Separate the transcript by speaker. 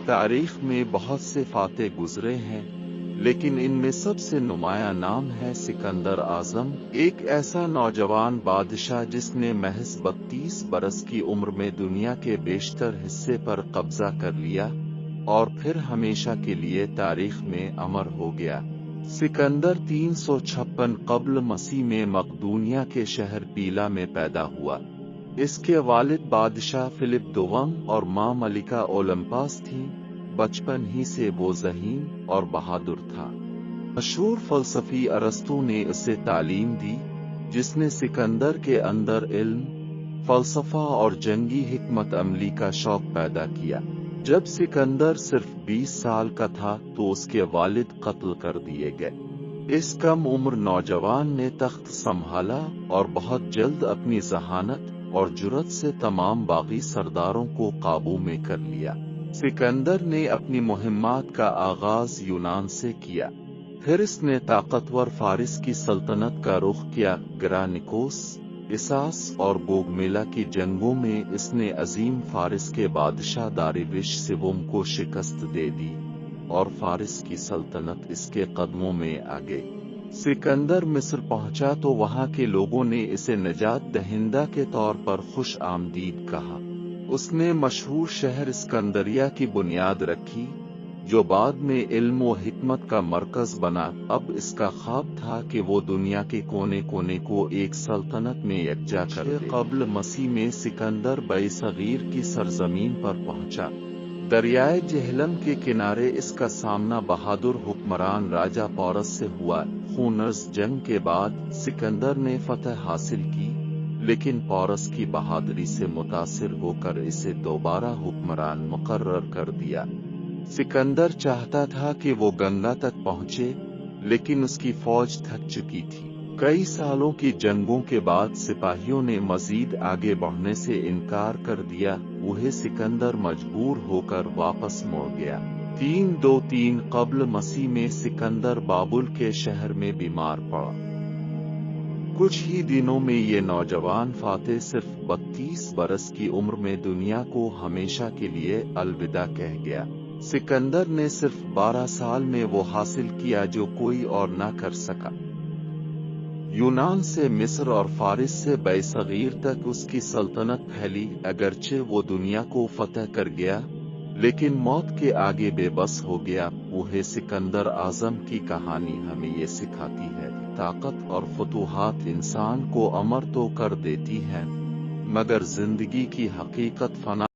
Speaker 1: تاریخ میں بہت سے فاتح گزرے ہیں، لیکن ان میں سب سے نمایاں نام ہے سکندر اعظم، ایک ایسا نوجوان بادشاہ جس نے محض 32 برس کی عمر میں دنیا کے بیشتر حصے پر قبضہ کر لیا اور پھر ہمیشہ کے لیے تاریخ میں امر ہو گیا۔ سکندر 356 قبل مسیح میں مقدونیہ کے شہر پیلا میں پیدا ہوا۔ اس کے والد بادشاہ فلپ دوم اور ماں ملکہ اولمپاس تھیں۔ بچپن ہی سے وہ ذہین اور بہادر تھا۔ مشہور فلسفی ارسطو نے اسے تعلیم دی، جس نے سکندر کے اندر علم، فلسفہ اور جنگی حکمت عملی کا شوق پیدا کیا۔ جب سکندر صرف 20 سال کا تھا تو اس کے والد قتل کر دیے گئے۔ اس کم عمر نوجوان نے تخت سنبھالا اور بہت جلد اپنی ذہانت اور جرأت سے تمام باغی سرداروں کو قابو میں کر لیا۔ سکندر نے اپنی مہمات کا آغاز یونان سے کیا، پھر اس نے طاقتور فارس کی سلطنت کا رخ کیا۔ گرانیکوس، اساس اور بوگمیلا کی جنگوں میں اس نے عظیم فارس کے بادشاہ داریوش سوم کو شکست دے دی اور فارس کی سلطنت اس کے قدموں میں آ گئی۔ سکندر مصر پہنچا تو وہاں کے لوگوں نے اسے نجات دہندہ کے طور پر خوش آمدید کہا۔ اس نے مشہور شہر اسکندریہ کی بنیاد رکھی، جو بعد میں علم و حکمت کا مرکز بنا۔ اب اس کا خواب تھا کہ وہ دنیا کے کونے کونے کو ایک سلطنت میں یکجا کر دے۔ قبل مسیح میں سکندر بئی صغیر کی سرزمین پر پہنچا۔ دریائے جہلم کے کنارے اس کا سامنا بہادر حکمران راجہ پورس سے ہوا۔ خونرز جنگ کے بعد سکندر نے فتح حاصل کی، لیکن پورس کی بہادری سے متاثر ہو کر اسے دوبارہ حکمران مقرر کر دیا۔ سکندر چاہتا تھا کہ وہ گنگا تک پہنچے، لیکن اس کی فوج تھک چکی تھی۔ کئی سالوں کی جنگوں کے بعد سپاہیوں نے مزید آگے بڑھنے سے انکار کر دیا۔ وہ سکندر مجبور ہو کر واپس مڑ گیا۔ 323 قبل مسیح میں سکندر بابل کے شہر میں بیمار پڑا۔ کچھ ہی دنوں میں یہ نوجوان فاتح صرف 32 برس کی عمر میں دنیا کو ہمیشہ کے لیے الوداع کہہ گیا۔ سکندر نے صرف 12 سال میں وہ حاصل کیا جو کوئی اور نہ کر سکا۔ یونان سے مصر اور فارس سے بئی صغیر تک اس کی سلطنت پھیلی۔ اگرچہ وہ دنیا کو فتح کر گیا، لیکن موت کے آگے بے بس ہو گیا۔ وہ سکندر اعظم کی کہانی ہمیں یہ سکھاتی ہے کہ طاقت اور فتوحات انسان کو امر تو کر دیتی ہیں، مگر زندگی کی حقیقت فنا